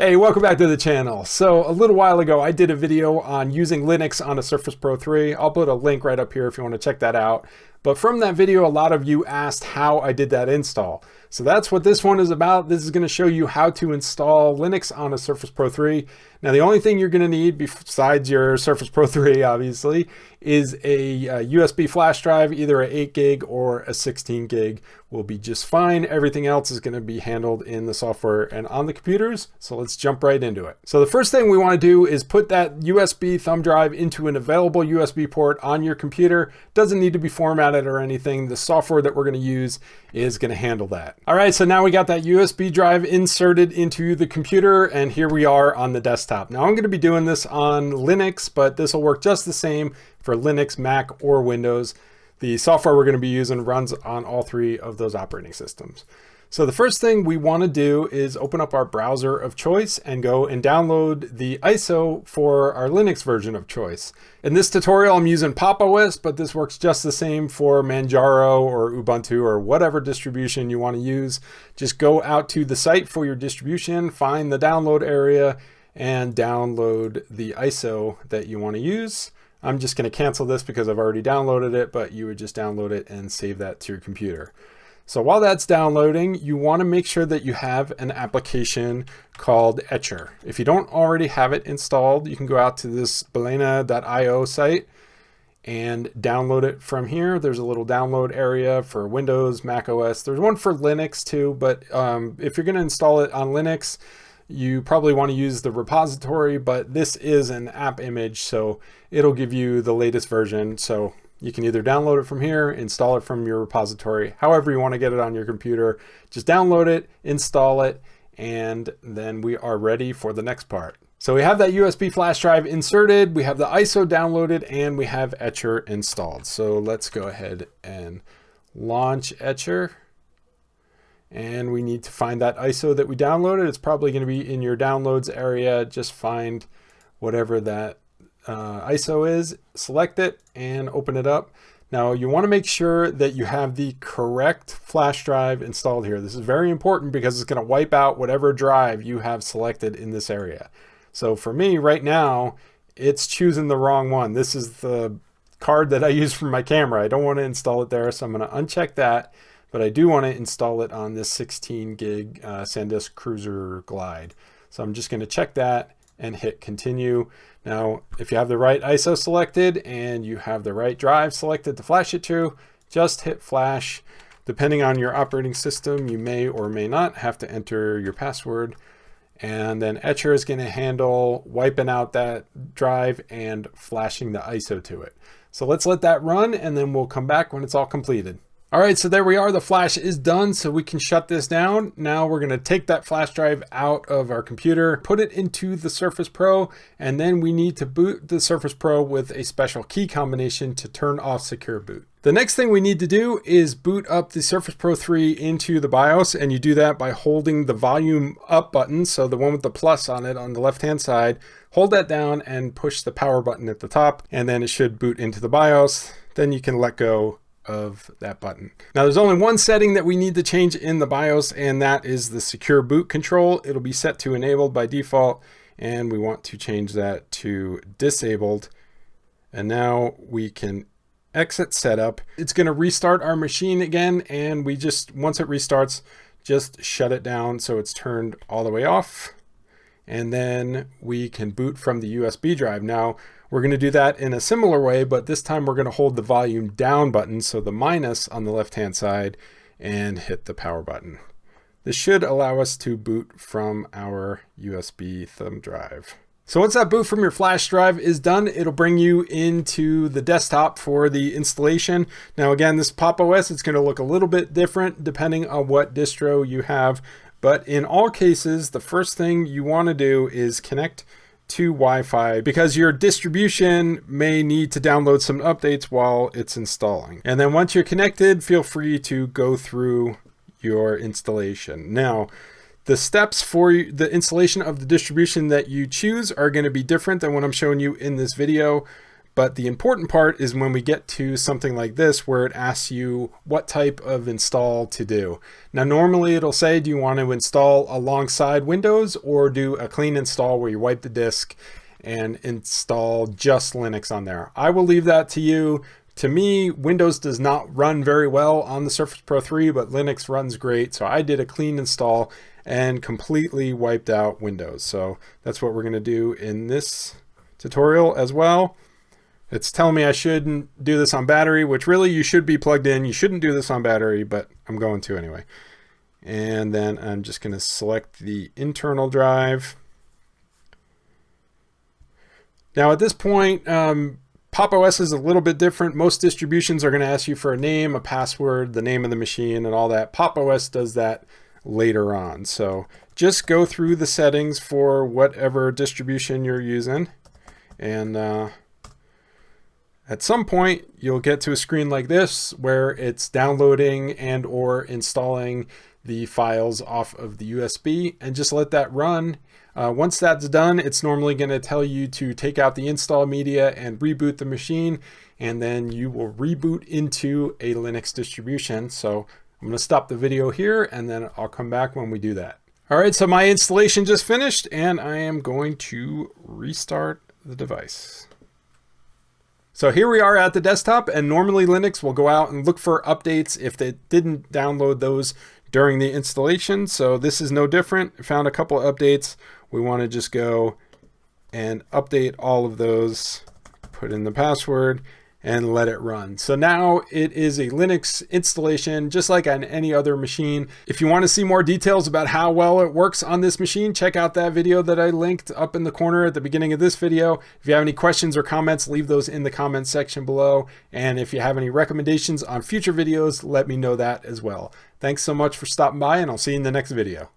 Hey, welcome back to the channel. So a little while ago, I did a video on using Linux on a Surface Pro 3. I'll put a link right up here if you want to check that out. But from that video, a lot of you asked how I did that install. So that's what this one is about. This is going to show you how to install Linux on a Surface Pro 3. Now, the only thing you're going to need besides your Surface Pro 3, obviously, is a USB flash drive, either an 8 gig or a 16 gig will be just fine. Everything else is going to be handled in the software and on the computers. So let's jump right into it. So the first thing we want to do is put that USB thumb drive into an available USB port on your computer. Doesn't need to be formatted or anything. The software that we're going to use is going to handle that. All right, so now we got that USB drive inserted into the computer, and here we are on the desktop. Now I'm going to be doing this on Linux, but this will work just the same for Linux, Mac, or Windows. The software we're going to be using runs on all three of those operating systems. So the first thing we want to do is open up our browser of choice and go and download the ISO for our Linux version of choice. In this tutorial, I'm using Pop! OS, but this works just the same for Manjaro or Ubuntu or whatever distribution you want to use. Just go out to the site for your distribution, find the download area, and download the ISO that you want to use. I'm just going to cancel this because I've already downloaded it, but you would just download it and save that to your computer. So while that's downloading, you want to make sure that you have an application called Etcher. If you don't already have it installed, you can go out to this balena.io site and download it from here. There's a little download area for Windows, Mac OS. There's one for Linux too, but if you're going to install it on Linux, you probably want to use the repository, but this is an app image, so it'll give you the latest version. So you can either download it from here, install it from your repository, however you want to get it on your computer. Just download it, install it, and then we are ready for the next part. So we have that USB flash drive inserted, we have the ISO downloaded, and we have Etcher installed. So let's go ahead and launch Etcher. And we need to find that ISO that we downloaded. It's probably going to be in your downloads area. Just find whatever that ISO is, select it, and open it up. Now you want to make sure that you have the correct flash drive installed here. This is very important because it's going to wipe out whatever drive you have selected in this area. So for me right now, it's choosing the wrong one. This is the card that I use for my camera. I don't want to install it there, so I'm going to uncheck that. But I do want to install it on this 16 gig SanDisk Cruiser Glide. So I'm just going to check that and hit continue. Now, if you have the right ISO selected and you have the right drive selected to flash it to, just hit flash. Depending on your operating system, you may or may not have to enter your password. And then Etcher is going to handle wiping out that drive and flashing the ISO to it. So let's let that run, and then we'll come back when it's all completed. All right, so there we are. The flash is done, so we can shut this down. Now we're going to take that flash drive out of our computer, put it into the Surface Pro, and then we need to boot the Surface Pro with a special key combination to turn off Secure Boot. The next thing we need to do is boot up the Surface Pro 3 into the BIOS, and you do that by holding the volume up button, so the one with the plus on it on the left-hand side. Hold that down and push the power button at the top, and then it should boot into the BIOS. Then you can let go of that button. Now there's only one setting that we need to change in the BIOS, and that is the secure boot control. It'll be set to enabled by default, and we want to change that to disabled. And now we can exit setup. It's going to restart our machine again, and we just, once it restarts, just shut it down so it's turned all the way off. And then we can boot from the USB drive. Now, we're going to do that in a similar way, but this time we're going to hold the volume down button, so the minus on the left-hand side, and hit the power button. This should allow us to boot from our USB thumb drive. So once that boot from your flash drive is done, it'll bring you into the desktop for the installation. Now again, this Pop! OS, it's going to look a little bit different depending on what distro you have, but in all cases, the first thing you want to do is connect to Wi-Fi, because your distribution may need to download some updates while it's installing. And then once you're connected, feel free to go through your installation. Now, the steps for the installation of the distribution that you choose are going to be different than what I'm showing you in this video, But the important part is when we get to something like this where it asks you what type of install to do. Now normally it'll say, do you want to install alongside Windows or do a clean install where you wipe the disk and install just Linux on there? I will leave that to you. To me, Windows does not run very well on the Surface Pro 3, but Linux runs great. So I did a clean install and completely wiped out Windows. So that's what we're going to do in this tutorial as well. It's telling me I shouldn't do this on battery, which really you should be plugged in. You shouldn't do this on battery, but I'm going to anyway. And then I'm just going to select the internal drive. Now at this point, Pop! OS is a little bit different. Most distributions are going to ask you for a name, a password, the name of the machine, and all that. Pop! OS does that later on. So just go through the settings for whatever distribution you're using. And at some point, you'll get to a screen like this where it's downloading and or installing the files off of the USB, and just let that run. Once that's done, it's normally going to tell you to take out the install media and reboot the machine, and then you will reboot into a Linux distribution. So I'm going to stop the video here, and then I'll come back when we do that. All right, so my installation just finished, and I am going to restart the device. So here we are at the desktop, and normally Linux will go out and look for updates if they didn't download those during the installation. So this is no different. I found a couple of updates. We want to just go and update all of those, put in the password, and let it run. So now it is a Linux installation just like on any other machine. If you want to see more details about how well it works on this machine, check out that video that I linked up in the corner at the beginning of this video. If you have any questions or comments, leave those in the comments section below. And if you have any recommendations on future videos, let me know that as well. Thanks so much for stopping by, and I'll see you in the next video.